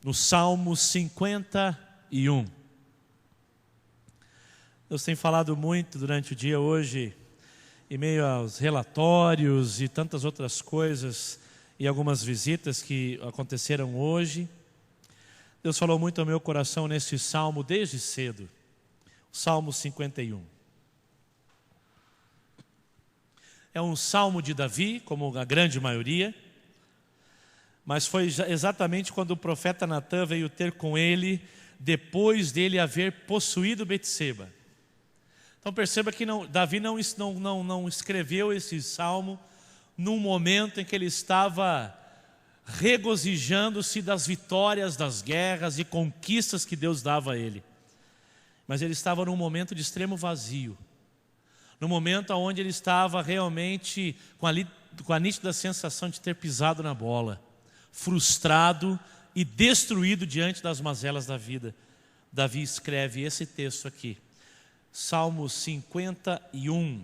no Salmo 51. Deus tem falado muito durante o dia hoje, em meio aos relatórios e tantas outras coisas, e algumas visitas que aconteceram hoje. Deus falou muito ao meu coração nesse salmo desde cedo, o Salmo 51. É um salmo de Davi, como a grande maioria, mas foi exatamente quando o profeta Natã veio ter com ele, depois dele haver possuído Betseba. Então perceba que Davi não escreveu esse salmo num momento em que ele estava regozijando-se das vitórias, das guerras e conquistas que Deus dava a ele. Mas ele estava num momento de extremo vazio, no momento onde ele estava realmente com a nítida sensação de ter pisado na bola, frustrado e destruído diante das mazelas da vida. Davi escreve esse texto aqui, Salmo 51,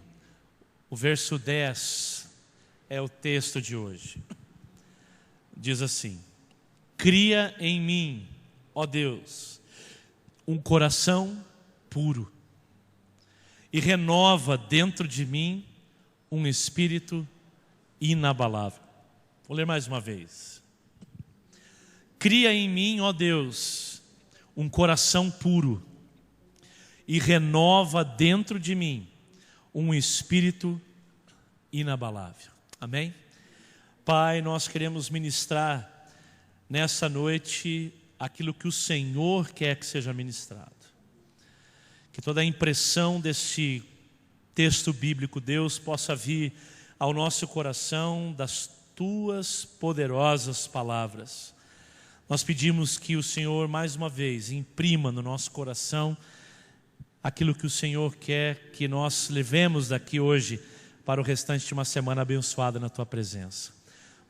o verso 10 é o texto de hoje. Diz assim: cria em mim, ó Deus, um coração puro e renova dentro de mim um espírito inabalável. Vou ler mais uma vez. Cria em mim, ó Deus, um coração puro e renova dentro de mim um espírito inabalável. Amém? Pai, nós queremos ministrar nessa noite aquilo que o Senhor quer que seja ministrado. Que toda a impressão deste texto bíblico, Deus, possa vir ao nosso coração das Tuas poderosas palavras. Nós pedimos que o Senhor, mais uma vez, imprima no nosso coração aquilo que o Senhor quer que nós levemos daqui hoje para o restante de uma semana abençoada na Tua presença.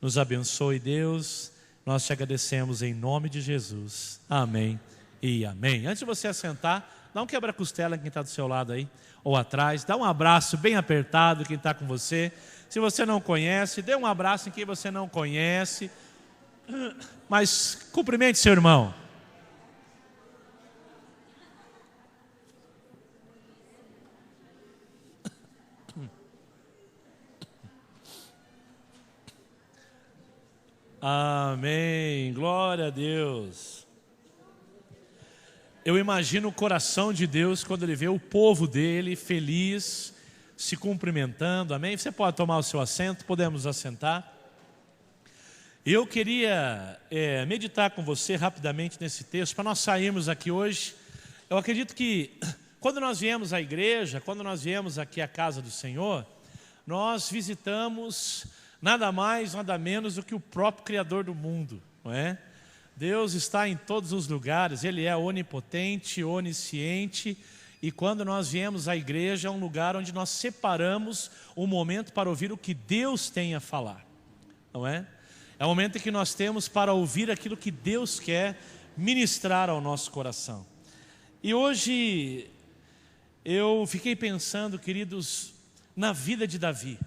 Nos abençoe, Deus, nós te agradecemos em nome de Jesus. Amém e amém. Antes de você assentar, dá um quebra-costela em quem está do seu lado aí, ou atrás, dá um abraço bem apertado em quem está com você. Se você não conhece, dê um abraço em quem você não conhece, mas cumprimente seu irmão. Amém, glória a Deus. Eu imagino o coração de Deus quando Ele vê o povo dele feliz, se cumprimentando, amém? Você pode tomar o seu assento, podemos assentar. Eu queria meditar com você rapidamente nesse texto, para nós sairmos aqui hoje. Eu acredito que quando nós viemos à igreja, quando nós viemos aqui à casa do Senhor, nós visitamos nada mais, nada menos do que o próprio Criador do mundo, não é? Deus está em todos os lugares, Ele é onipotente, onisciente, e quando nós viemos à igreja é um lugar onde nós separamos um momento para ouvir o que Deus tem a falar, não é? É o momento em que nós temos para ouvir aquilo que Deus quer ministrar ao nosso coração. E hoje eu fiquei pensando, queridos, na vida de Davi.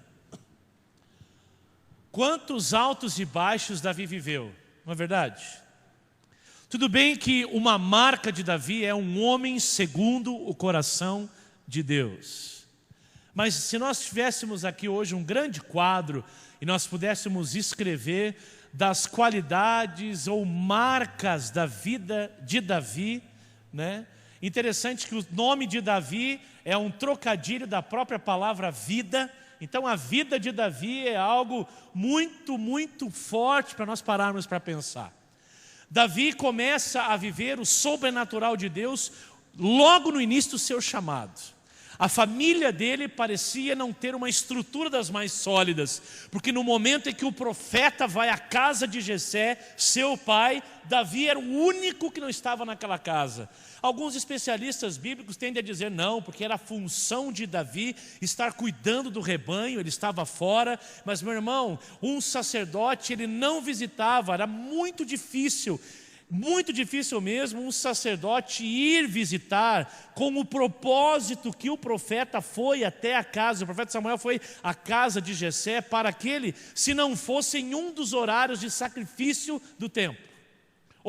Quantos altos e baixos Davi viveu, não é verdade? Tudo bem que uma marca de Davi é um homem segundo o coração de Deus. Mas se nós tivéssemos aqui hoje um grande quadro e nós pudéssemos escrever das qualidades ou marcas da vida de Davi, né? Interessante que o nome de Davi é um trocadilho da própria palavra vida. Então a vida de Davi é algo muito, muito forte para nós pararmos para pensar. Davi começa a viver o sobrenatural de Deus logo no início do seu chamado. A família dele parecia não ter uma estrutura das mais sólidas, porque no momento em que o profeta vai à casa de Jessé, seu pai, Davi era o único que não estava naquela casa. Alguns especialistas bíblicos tendem a dizer não, porque era a função de Davi estar cuidando do rebanho, ele estava fora. Mas meu irmão, um sacerdote ele não visitava, era muito difícil mesmo um sacerdote ir visitar com o propósito que o profeta foi até a casa. O profeta Samuel foi à casa de Jessé para que ele, se não fosse em um dos horários de sacrifício do templo,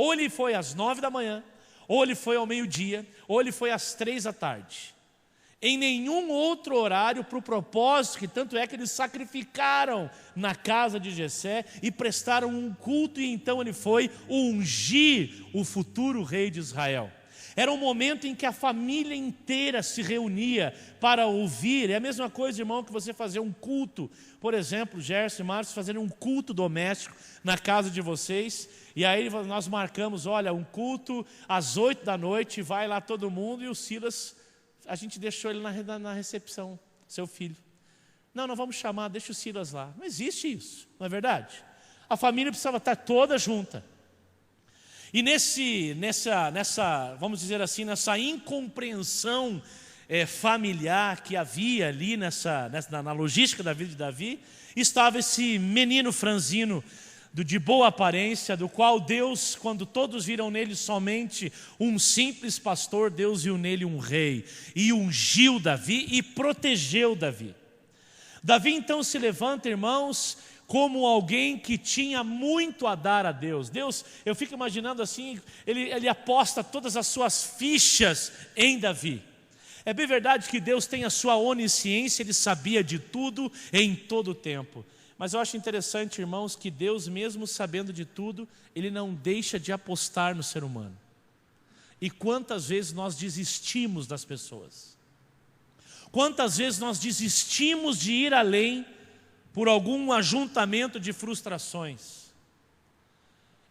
Ou ele foi às 9 da manhã, ou ele foi ao meio-dia, ou ele foi às 3 da tarde. Em nenhum outro horário, para o propósito, que tanto é que eles sacrificaram na casa de Jessé e prestaram um culto, e então ele foi ungir o futuro rei de Israel. Era um momento em que a família inteira se reunia para ouvir. É a mesma coisa, irmão, que você fazer um culto. Por exemplo, Gerson e Márcio fazerem um culto doméstico na casa de vocês. E aí nós marcamos, olha, um culto às 8 da noite, vai lá todo mundo, e o Silas, a gente deixou ele na recepção, seu filho. Não vamos chamar, deixa o Silas lá. Não existe isso, não é verdade? A família precisava estar toda junta. E vamos dizer assim, nessa incompreensão familiar que havia ali na logística da vida de Davi, estava esse menino franzino, de boa aparência, do qual Deus, quando todos viram nele somente um simples pastor, Deus viu nele um rei, e ungiu Davi e protegeu Davi. Davi então se levanta, irmãos, como alguém que tinha muito a dar a Deus. Deus, eu fico imaginando assim, ele aposta todas as suas fichas em Davi. É bem verdade que Deus tem a sua onisciência, Ele sabia de tudo em todo o tempo. Mas eu acho interessante, irmãos, que Deus, mesmo sabendo de tudo, Ele não deixa de apostar no ser humano. E quantas vezes nós desistimos das pessoas? Quantas vezes nós desistimos de ir além por algum ajuntamento de frustrações?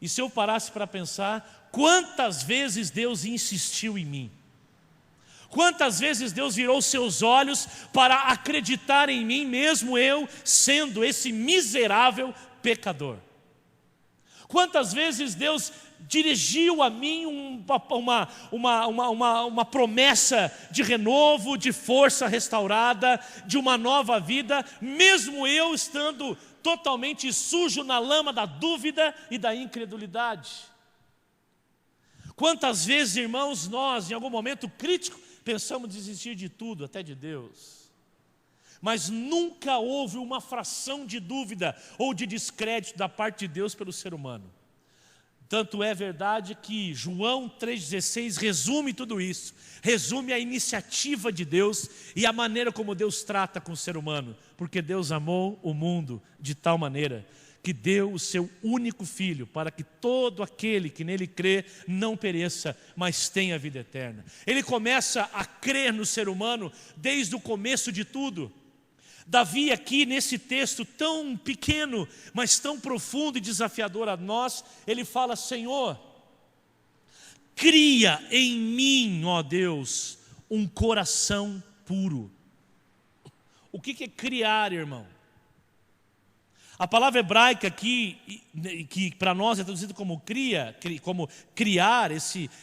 E se eu parasse para pensar, quantas vezes Deus insistiu em mim? Quantas vezes Deus virou seus olhos para acreditar em mim, mesmo eu sendo esse miserável pecador? Quantas vezes Deus dirigiu a mim uma promessa de renovo, de força restaurada, de uma nova vida, mesmo eu estando totalmente sujo na lama da dúvida e da incredulidade? Quantas vezes, irmãos, nós, em algum momento crítico, pensamos desistir de tudo, até de Deus, mas nunca houve uma fração de dúvida ou de descrédito da parte de Deus pelo ser humano. Tanto é verdade que João 3,16 resume tudo isso, resume a iniciativa de Deus e a maneira como Deus trata com o ser humano, porque Deus amou o mundo de tal maneira que deu o seu único filho, para que todo aquele que nele crê não pereça, mas tenha vida eterna. Ele começa a crer no ser humano desde o começo de tudo. Davi aqui nesse texto tão pequeno, mas tão profundo e desafiador a nós, ele fala: Senhor, cria em mim, ó Deus, um coração puro. O que é criar, irmão? A palavra hebraica aqui, que para nós é traduzida como criar,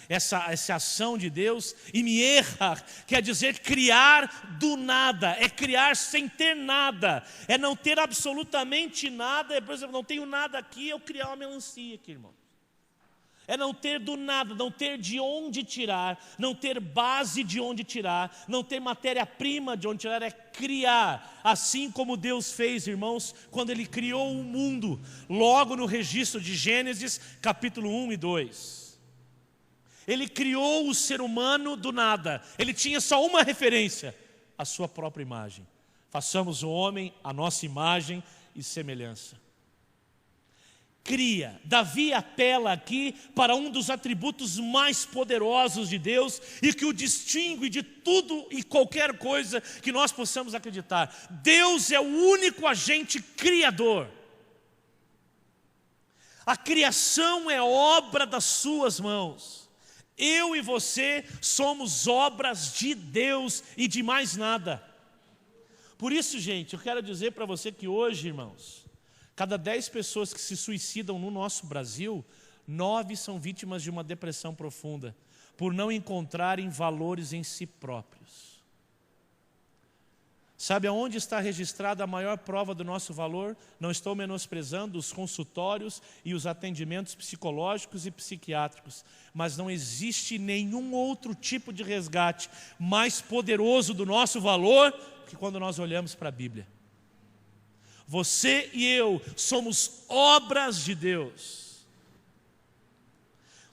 essa ação de Deus, e me erra, quer dizer criar do nada, é criar sem ter nada, é não ter absolutamente nada. Por exemplo, não tenho nada aqui, eu criar uma melancia aqui, irmão. É não ter do nada, não ter de onde tirar, não ter base de onde tirar, não ter matéria-prima de onde tirar, é criar. Assim como Deus fez, irmãos, quando Ele criou o mundo, logo no registro de Gênesis, capítulo 1 e 2. Ele criou o ser humano do nada, Ele tinha só uma referência, a sua própria imagem. Façamos o homem a nossa imagem e semelhança. Cria. Davi apela aqui para um dos atributos mais poderosos de Deus e que o distingue de tudo e qualquer coisa que nós possamos acreditar. Deus é o único agente criador. A criação é obra das suas mãos. Eu e você somos obras de Deus e de mais nada. Por isso, gente, eu quero dizer para você que hoje, irmãos, cada 10 pessoas que se suicidam no nosso Brasil, 9 são vítimas de uma depressão profunda, por não encontrarem valores em si próprios. Sabe aonde está registrada a maior prova do nosso valor? Não estou menosprezando os consultórios e os atendimentos psicológicos e psiquiátricos, mas não existe nenhum outro tipo de resgate mais poderoso do nosso valor que quando nós olhamos para a Bíblia. Você e eu somos obras de Deus.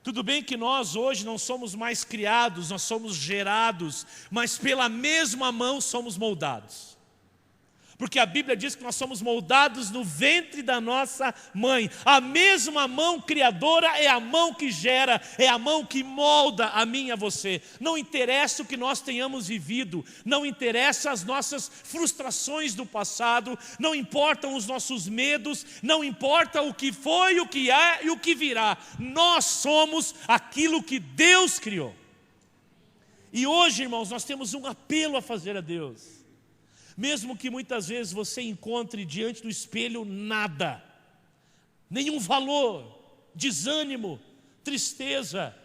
Tudo bem que nós hoje não somos mais criados, nós somos gerados, mas pela mesma mão somos moldados. Porque a Bíblia diz que nós somos moldados no ventre da nossa mãe. A mesma mão criadora é a mão que gera, é a mão que molda a mim e a você. Não interessa o que nós tenhamos vivido, não interessa as nossas frustrações do passado, não importam os nossos medos, não importa o que foi, o que é e o que virá. Nós somos aquilo que Deus criou. E hoje, irmãos, nós temos um apelo a fazer a Deus. Mesmo que muitas vezes você encontre diante do espelho nada, nenhum valor, desânimo, tristeza,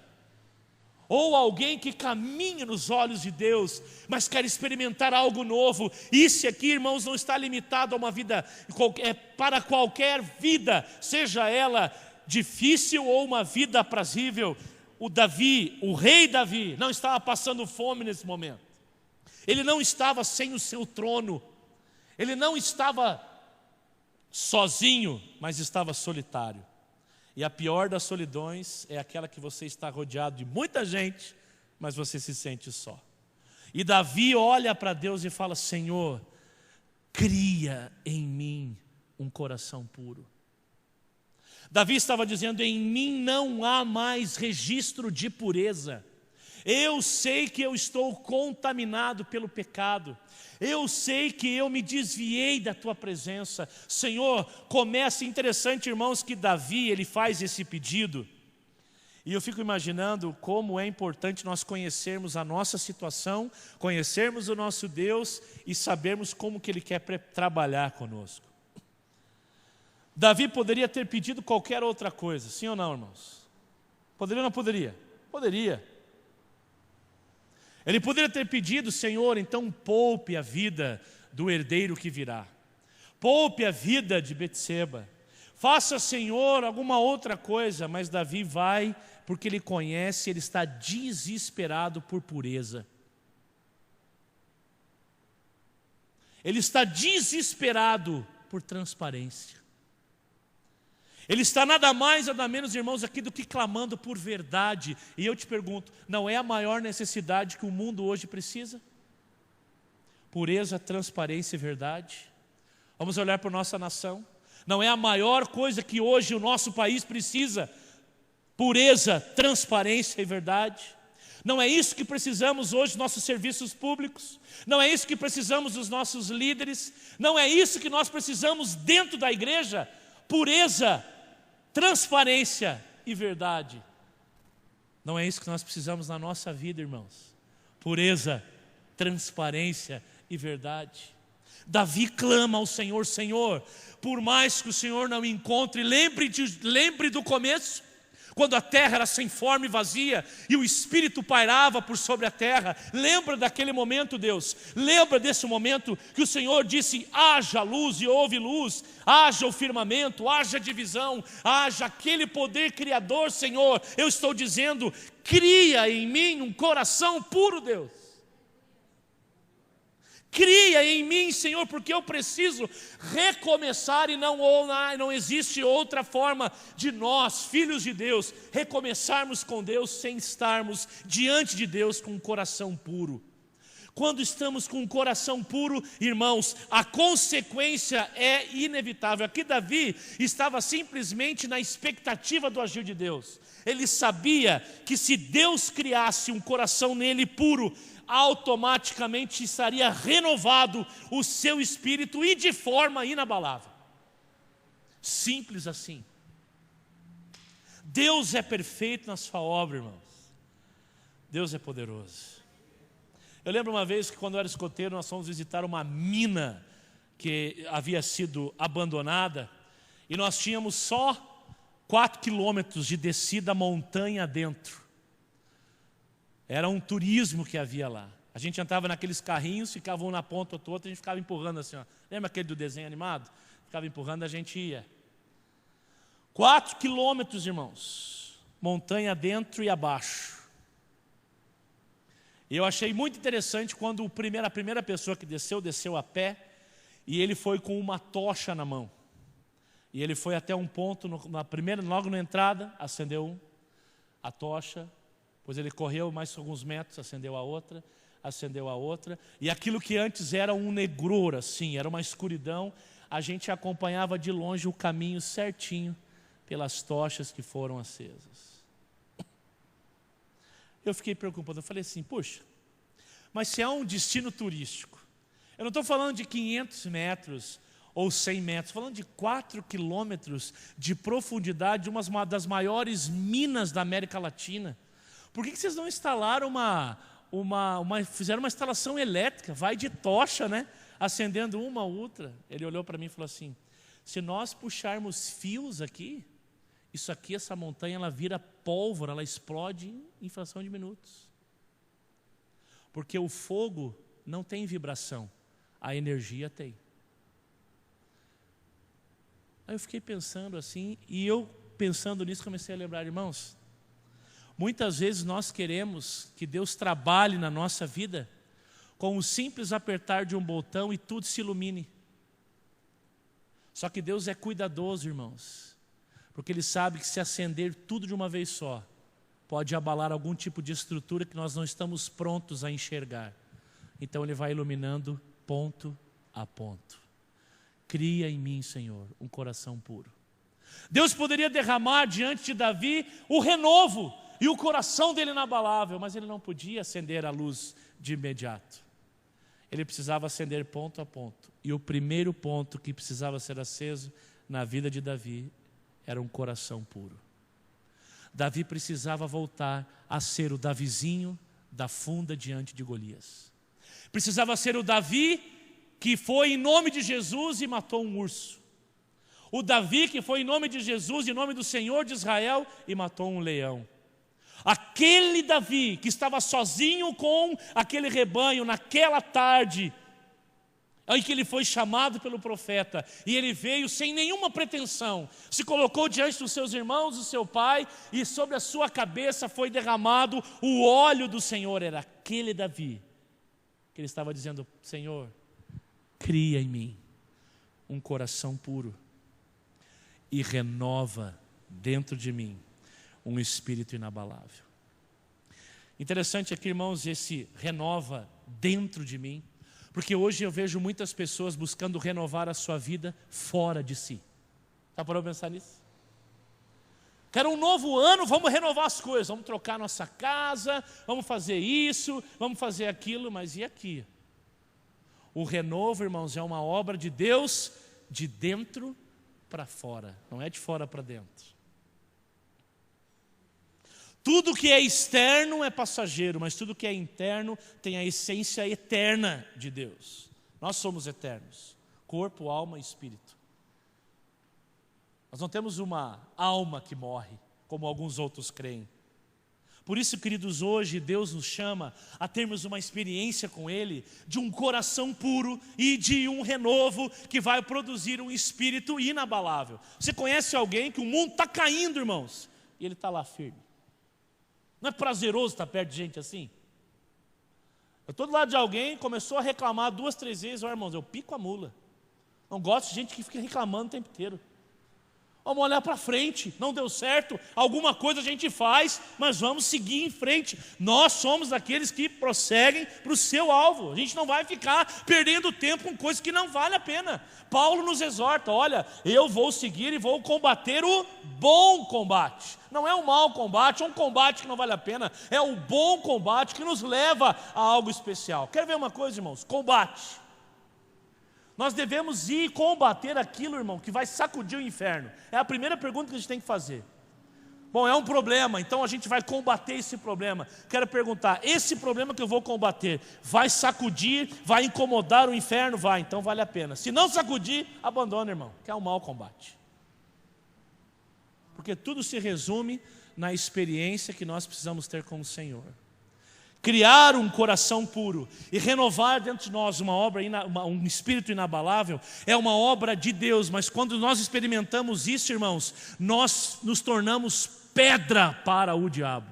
ou alguém que caminha nos olhos de Deus, mas quer experimentar algo novo. Isso aqui, irmãos, não está limitado a uma vida, é para qualquer vida, seja ela difícil ou uma vida aprazível. O rei Davi, não estava passando fome nesse momento. Ele não estava sem o seu trono, ele não estava sozinho, mas estava solitário. E a pior das solidões é aquela que você está rodeado de muita gente, mas você se sente só. E Davi olha para Deus e fala: Senhor, cria em mim um coração puro. Davi estava dizendo: em mim não há mais registro de pureza. Eu sei que eu estou contaminado pelo pecado. Eu sei que eu me desviei da tua presença. Senhor, começa, interessante, irmãos, que Davi, ele faz esse pedido. E eu fico imaginando como é importante nós conhecermos a nossa situação, conhecermos o nosso Deus e sabermos como que Ele quer trabalhar conosco. Davi poderia ter pedido qualquer outra coisa, sim ou não, irmãos? Poderia ou não poderia? Poderia. Ele poderia ter pedido: Senhor, então poupe a vida do herdeiro que virá. Poupe a vida de Betseba. Faça, Senhor, alguma outra coisa. Mas Davi vai porque ele conhece, ele está desesperado por pureza. Ele está desesperado por transparência. Ele está nada mais, nada menos, irmãos, aqui do que clamando por verdade. E eu te pergunto, não é a maior necessidade que o mundo hoje precisa? Pureza, transparência e verdade. Vamos olhar para a nossa nação. Não é a maior coisa que hoje o nosso país precisa? Pureza, transparência e verdade. Não é isso que precisamos hoje dos nossos serviços públicos? Não é isso que precisamos dos nossos líderes? Não é isso que nós precisamos dentro da igreja? Pureza, transparência e verdade. Não é isso que nós precisamos na nossa vida, irmãos? Pureza, transparência e verdade. Davi clama ao Senhor: Senhor, por mais que o Senhor não encontre, lembre do começo, quando a terra era sem forma e vazia, e o Espírito pairava por sobre a terra. Lembra daquele momento, Deus. Lembra desse momento que o Senhor disse: haja luz e houve luz. Haja o firmamento, haja divisão, haja aquele poder criador, Senhor. Eu estou dizendo: cria em mim um coração puro, Deus. Cria em mim, Senhor, porque eu preciso recomeçar e não existe outra forma de nós, filhos de Deus, recomeçarmos com Deus sem estarmos diante de Deus com um coração puro. Quando estamos com um coração puro, irmãos, a consequência é inevitável. Aqui Davi estava simplesmente na expectativa do agir de Deus. Ele sabia que se Deus criasse um coração nele puro, automaticamente estaria renovado o seu espírito e de forma inabalável. Simples assim. Deus é perfeito na sua obra, irmãos. Deus é poderoso. Eu lembro uma vez que, quando eu era escoteiro, nós fomos visitar uma mina que havia sido abandonada, e nós tínhamos só 4 quilômetros de descida montanha dentro. Era um turismo que havia lá. A gente entrava naqueles carrinhos, ficava um na ponta, outro, a gente ficava empurrando assim, ó. Lembra aquele do desenho animado? Ficava empurrando, a gente ia. 4 quilômetros, irmãos. Montanha dentro e abaixo. E eu achei muito interessante quando a primeira pessoa que desceu a pé, e ele foi com uma tocha na mão. E ele foi até um ponto, logo na entrada, acendeu um. a tocha, pois ele correu mais alguns metros, acendeu a outra, e aquilo que antes era um negror, assim, era uma escuridão, a gente acompanhava de longe o caminho certinho pelas tochas que foram acesas. Eu fiquei preocupado, eu falei assim, puxa, mas se é um destino turístico, eu não estou falando de 500 metros ou 100 metros, estou falando de 4 quilômetros de profundidade, de uma das maiores minas da América Latina. Por que vocês não instalaram fizeram uma instalação elétrica, vai de tocha, né? Acendendo uma ou outra? Ele olhou para mim e falou assim, se nós puxarmos fios aqui, isso aqui, essa montanha, ela vira pólvora, ela explode em fração de minutos. Porque o fogo não tem vibração, a energia tem. Aí eu fiquei pensando assim, e eu pensando nisso comecei a lembrar, irmãos, muitas vezes nós queremos que Deus trabalhe na nossa vida com o simples apertar de um botão e tudo se ilumine. Só que Deus é cuidadoso, irmãos, porque Ele sabe que se acender tudo de uma vez só, pode abalar algum tipo de estrutura que nós não estamos prontos a enxergar. Então Ele vai iluminando ponto a ponto. Cria em mim, Senhor, um coração puro. Deus poderia derramar diante de Davi o renovo e o coração dele inabalável, mas ele não podia acender a luz de imediato. Ele precisava acender ponto a ponto. E o primeiro ponto que precisava ser aceso na vida de Davi era um coração puro. Davi precisava voltar a ser o Davizinho da funda diante de Golias. Precisava ser o Davi que foi em nome de Jesus e matou um urso. O Davi que foi em nome de Jesus, em nome do Senhor de Israel, e matou um leão. Aquele Davi que estava sozinho com aquele rebanho naquela tarde, em que ele foi chamado pelo profeta, e ele veio sem nenhuma pretensão, se colocou diante dos seus irmãos, do seu pai, e sobre a sua cabeça foi derramado o óleo do Senhor. Era aquele Davi que ele estava dizendo, Senhor, cria em mim um coração puro e renova dentro de mim um espírito inabalável. Interessante aqui, irmãos, esse renova dentro de mim, porque hoje eu vejo muitas pessoas buscando renovar a sua vida fora de si. Está para pensar nisso? Quero um novo ano, vamos renovar as coisas, vamos trocar nossa casa, vamos fazer isso, vamos fazer aquilo, mas e aqui? O renovo, irmãos, é uma obra de Deus de dentro para fora, não é de fora para dentro. Tudo que é externo é passageiro, mas tudo que é interno tem a essência eterna de Deus. Nós somos eternos, corpo, alma e espírito. Nós não temos uma alma que morre, como alguns outros creem. Por isso, queridos, hoje Deus nos chama a termos uma experiência com Ele, de um coração puro e de um renovo que vai produzir um espírito inabalável. Você conhece alguém que o mundo está caindo, irmãos, e ele está lá firme? Não é prazeroso estar perto de gente assim? Eu estou do lado de alguém, começou a reclamar 2, 3 vezes, irmãos, eu pico a mula. Não gosto de gente que fica reclamando o tempo inteiro. Vamos olhar para frente, não deu certo, alguma coisa a gente faz, mas vamos seguir em frente. Nós somos aqueles que prosseguem para o seu alvo. A gente não vai ficar perdendo tempo com coisas que não vale a pena. Paulo nos exorta, olha, eu vou seguir e vou combater o bom combate. Não é um mau combate, é um combate que não vale a pena, é o bom combate que nos leva a algo especial. Quer ver uma coisa, irmãos? Combate. Nós devemos ir combater aquilo, irmão, que vai sacudir o inferno. É a primeira pergunta que a gente tem que fazer. Bom, é um problema, então a gente vai combater esse problema. Quero perguntar, esse problema que eu vou combater vai sacudir, vai incomodar o inferno? Vai, então vale a pena. Se não sacudir, abandona, irmão, que é um mau combate. Porque tudo se resume na experiência que nós precisamos ter com o Senhor. Criar um coração puro e renovar dentro de nós um espírito inabalável é uma obra de Deus, mas quando nós experimentamos isso, irmãos, nós nos tornamos pedra para o diabo.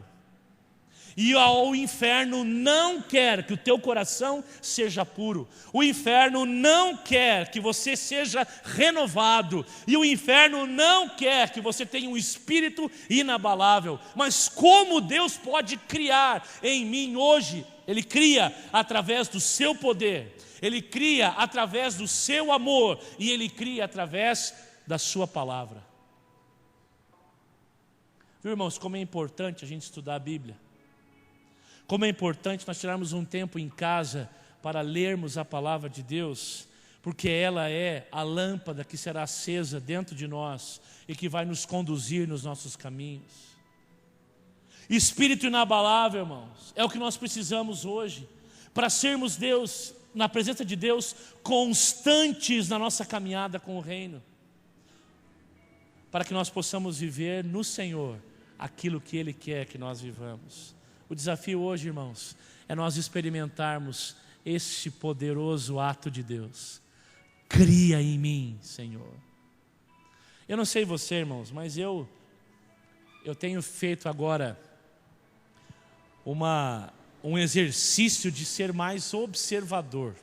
E o inferno não quer que o teu coração seja puro. O inferno não quer que você seja renovado. E o inferno não quer que você tenha um espírito inabalável. Mas como Deus pode criar em mim hoje? Ele cria através do seu poder. Ele cria através do seu amor. E Ele cria através da sua palavra. Viu, irmãos, como é importante a gente estudar a Bíblia. Como é importante nós tirarmos um tempo em casa para lermos a palavra de Deus, porque ela é a lâmpada que será acesa dentro de nós e que vai nos conduzir nos nossos caminhos. Espírito inabalável, irmãos, é o que nós precisamos hoje, para sermos Deus, na presença de Deus, constantes na nossa caminhada com o reino, para que nós possamos viver no Senhor aquilo que Ele quer que nós vivamos. O desafio hoje, irmãos, é nós experimentarmos este poderoso ato de Deus. Cria em mim, Senhor. Eu não sei você, irmãos, mas eu tenho feito agora um exercício de ser mais observador.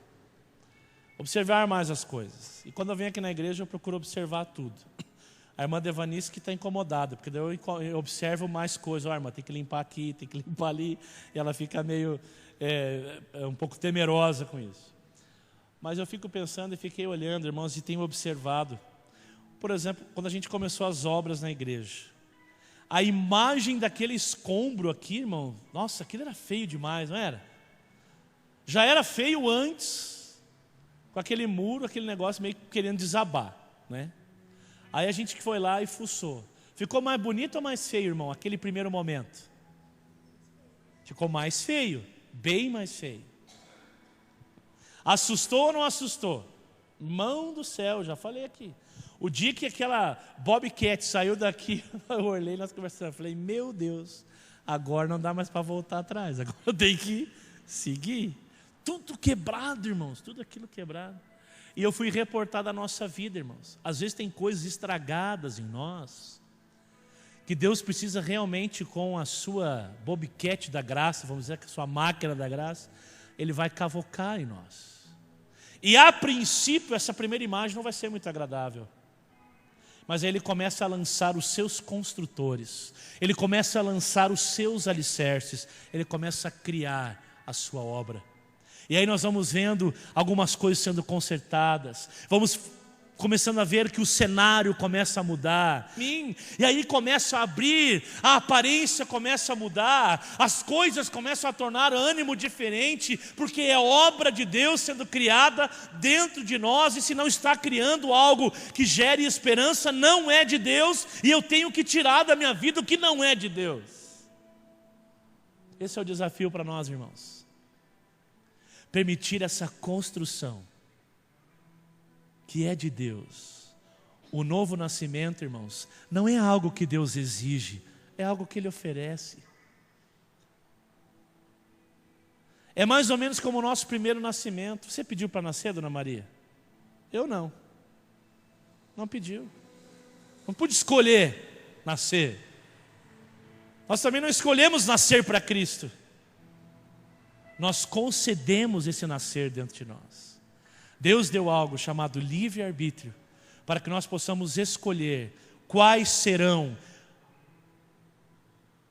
Observar mais as coisas. E quando eu venho aqui na igreja, eu procuro observar tudo. A irmã Devanice que está incomodada, porque daí eu observo mais coisas. Ó, irmã, tem que limpar aqui, tem que limpar ali. E ela fica meio, um pouco temerosa com isso. Mas eu fico pensando e fiquei olhando, irmãos, e tenho observado. Por exemplo, quando a gente começou as obras na igreja. A imagem daquele escombro aqui, irmão, nossa, aquilo era feio demais, não era? Já era feio antes, com aquele muro, aquele negócio meio querendo desabar, né? Aí a gente que foi lá e fuçou. Ficou mais bonito ou mais feio, irmão, aquele primeiro momento? Ficou mais feio, bem mais feio. Assustou ou não assustou? Mão do céu, já falei aqui. O dia que aquela Bobcat saiu daqui, eu olhei, nós conversamos, falei, meu Deus, agora não dá mais para voltar atrás, agora eu tenho que seguir. Tudo quebrado, irmãos, tudo aquilo quebrado. E eu fui reportar da nossa vida, irmãos. Às vezes tem coisas estragadas em nós, que Deus precisa realmente, com a sua Bobcat da graça, vamos dizer, com a sua máquina da graça, Ele vai cavocar em nós. E a princípio, essa primeira imagem não vai ser muito agradável. Mas aí Ele começa a lançar os seus construtores, Ele começa a lançar os seus alicerces, Ele começa a criar a sua obra. E aí nós vamos vendo algumas coisas sendo consertadas, vamos começando a ver que o cenário começa a mudar, e aí começa a abrir, a aparência começa a mudar, as coisas começam a tornar ânimo diferente, porque é obra de Deus sendo criada dentro de nós, e se não está criando algo que gere esperança, não é de Deus, e eu tenho que tirar da minha vida o que não é de Deus. Esse é o desafio para nós, irmãos. Permitir essa construção que é de Deus. O novo nascimento, irmãos, não é algo que Deus exige, é algo que Ele oferece. É mais ou menos como o nosso primeiro nascimento. Você pediu para nascer, dona Maria? Eu não. Não pediu. Não pude escolher nascer. Nós também não escolhemos nascer para Cristo. Nós concedemos esse nascer dentro de nós. Deus deu algo chamado livre-arbítrio, para que nós possamos escolher quais serão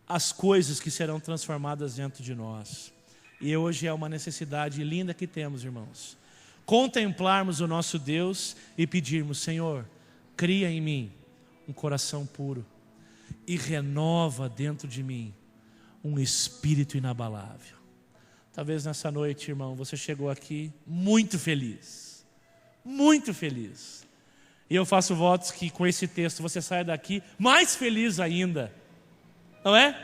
as coisas que serão transformadas dentro de nós. E hoje é uma necessidade linda que temos, irmãos. Contemplarmos o nosso Deus e pedirmos, Senhor, cria em mim um coração puro e renova dentro de mim um espírito inabalável. Talvez nessa noite, irmão, você chegou aqui muito feliz. Muito feliz. E eu faço votos que com esse texto você saia daqui mais feliz ainda. Não é?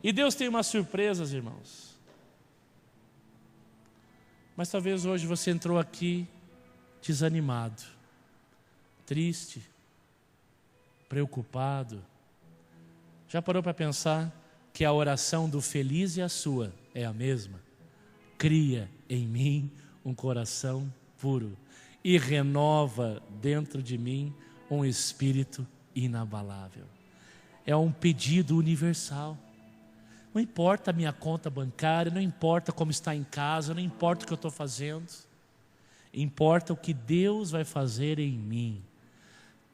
E Deus tem umas surpresas, irmãos. Mas talvez hoje você entrou aqui desanimado, triste, preocupado. Já parou para pensar que a oração do feliz e a sua é a mesma? Cria em mim um coração puro e renova dentro de mim um espírito inabalável. é um pedido universal. Não importa a minha conta bancária, não importa como está em casa, não importa o que eu estou fazendo. Importa o que Deus vai fazer em mim.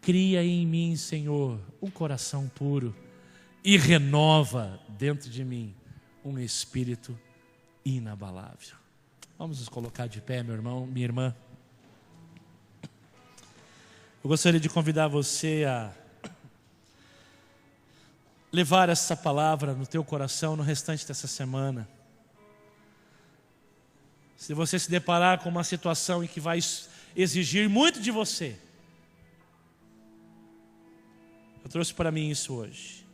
Cria em mim, Senhor, um coração puro e renova dentro de mim um espírito inabalável. Vamos nos colocar de pé, meu irmão, minha irmã. Eu gostaria de convidar você a levar essa palavra no teu coração no restante dessa semana. Se você se deparar com uma situação em que vai exigir muito de você, eu trouxe para mim isso hoje.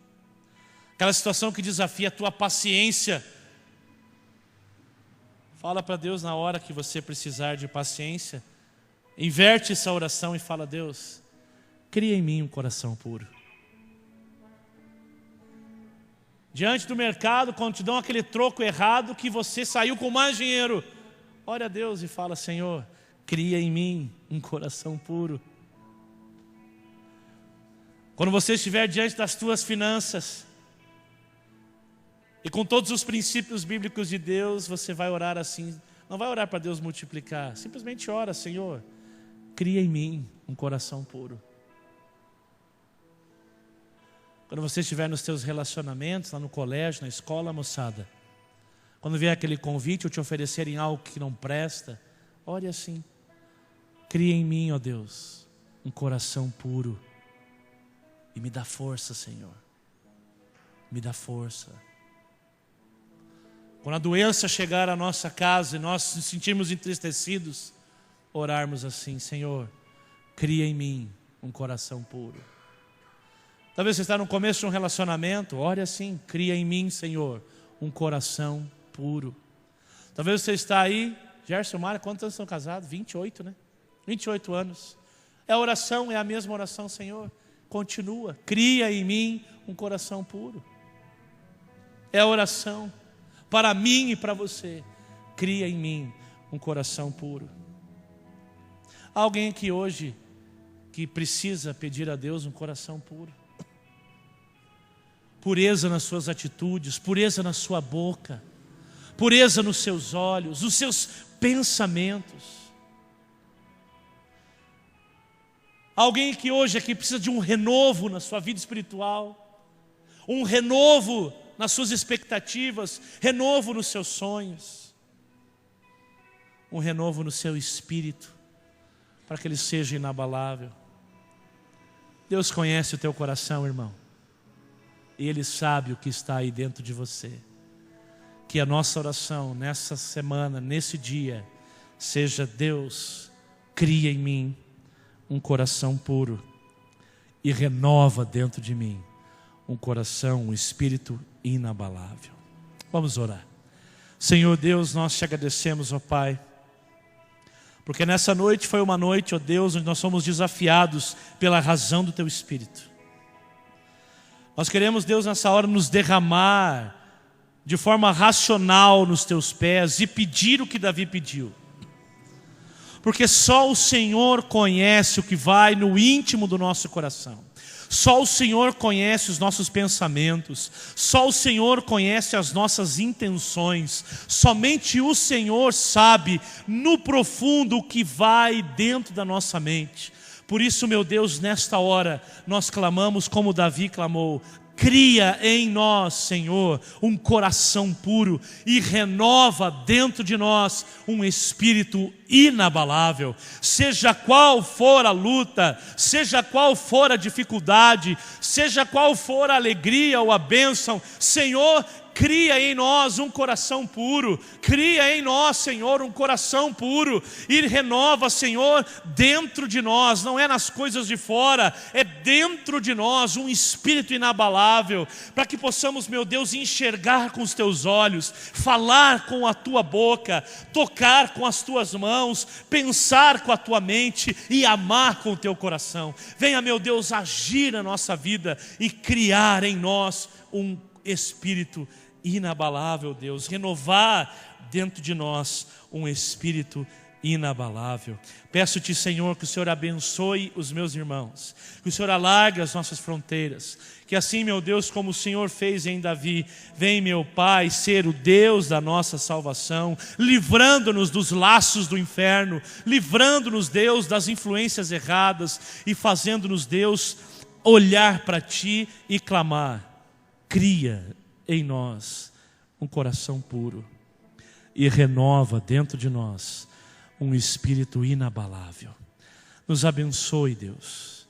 Aquela situação que desafia a tua paciência. Fala para Deus na hora que você precisar de paciência. Inverte essa oração e fala: Deus, cria em mim um coração puro. Diante do mercado, quando te dão aquele troco errado que você saiu com mais dinheiro, ore a Deus e fala: Senhor, cria em mim um coração puro. Quando você estiver diante das tuas finanças e com todos os princípios bíblicos de Deus, você vai orar assim. Não vai orar para Deus multiplicar, simplesmente ora: Senhor, cria em mim um coração puro. Quando você estiver nos teus relacionamentos, lá no colégio, na escola, moçada, quando vier aquele convite ou te oferecerem algo que não presta, ore assim: cria em mim, ó Deus, um coração puro. E me dá força, Senhor. Me dá força. Quando a doença chegar à nossa casa e nós nos sentirmos entristecidos, orarmos assim: Senhor, cria em mim um coração puro. Talvez você está no começo de um relacionamento, ore assim: cria em mim, Senhor, um coração puro. Talvez você está aí, Gerson, Mara, quantos anos estão casados? 28, né? 28 anos. É a oração, é a mesma oração: Senhor, continua, cria em mim um coração puro. É a oração para mim e para você: cria em mim um coração puro. Há alguém aqui hoje que precisa pedir a Deus um coração puro. Pureza nas suas atitudes, pureza na sua boca, pureza nos seus olhos, nos seus pensamentos. Alguém que hoje aqui precisa de um renovo na sua vida espiritual, um renovo nas suas expectativas, renovo nos seus sonhos, um renovo no seu espírito, para que ele seja inabalável. Deus conhece o teu coração, irmão, e Ele sabe o que está aí dentro de você. Que a nossa oração nessa semana, nesse dia, seja: Deus, cria em mim um coração puro e renova dentro de mim um coração, um espírito inabalável. Vamos orar. Senhor Deus, nós te agradecemos, ó Pai, porque nessa noite foi uma noite, ó Deus, onde nós somos desafiados pela razão do Teu Espírito. Nós queremos, Deus, nessa hora nos derramar de forma racional nos Teus pés e pedir o que Davi pediu. Porque só o Senhor conhece o que vai no íntimo do nosso coração. Só o Senhor conhece os nossos pensamentos. Só o Senhor conhece as nossas intenções. Somente o Senhor sabe no profundo o que vai dentro da nossa mente. Por isso, meu Deus, nesta hora nós clamamos como Davi clamou: cria em nós, Senhor, um coração puro e renova dentro de nós um espírito inabalável. Seja qual for a luta, seja qual for a dificuldade, seja qual for a alegria ou a bênção, Senhor, cria em nós um coração puro. Cria em nós, Senhor, um coração puro. E renova, Senhor, dentro de nós. Não é nas coisas de fora, é dentro de nós um espírito inabalável. Para que possamos, meu Deus, enxergar com os Teus olhos, falar com a Tua boca, tocar com as Tuas mãos, pensar com a Tua mente e amar com o Teu coração. Venha, meu Deus, agir na nossa vida e criar em nós um espírito inabalável, Deus, renovar dentro de nós um espírito inabalável. Peço-te, Senhor, que o Senhor abençoe os meus irmãos, que o Senhor alargue as nossas fronteiras, que assim, meu Deus, como o Senhor fez em Davi, vem, meu Pai, ser o Deus da nossa salvação, livrando-nos dos laços do inferno, livrando-nos, Deus, das influências erradas e fazendo-nos, Deus, olhar para Ti e clamar. Cria em nós um coração puro e renova dentro de nós um espírito inabalável. Nos abençoe, Deus.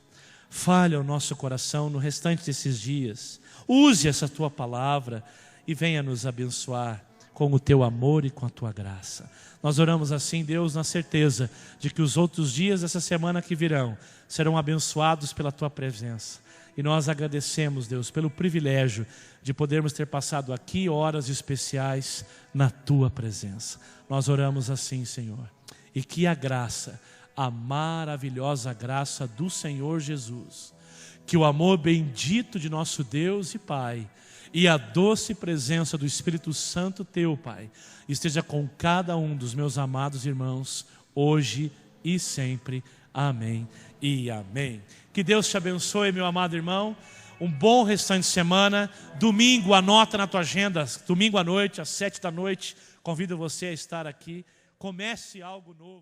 Fale ao nosso coração no restante desses dias. Use essa Tua palavra e venha nos abençoar com o Teu amor e com a Tua graça. Nós oramos assim, Deus, na certeza de que os outros dias dessa semana que virão serão abençoados pela Tua presença. E nós agradecemos, Deus, pelo privilégio de podermos ter passado aqui horas especiais na Tua presença. Nós oramos assim, Senhor. E que a graça, a maravilhosa graça do Senhor Jesus, que o amor bendito de nosso Deus e Pai e a doce presença do Espírito Santo Teu, Pai, esteja com cada um dos meus amados irmãos, hoje e sempre. Amém e amém. Que Deus te abençoe, meu amado irmão. Um bom restante de semana. Domingo, anota na tua agenda, domingo à noite, às 7 da noite, convido você a estar aqui. Comece algo novo.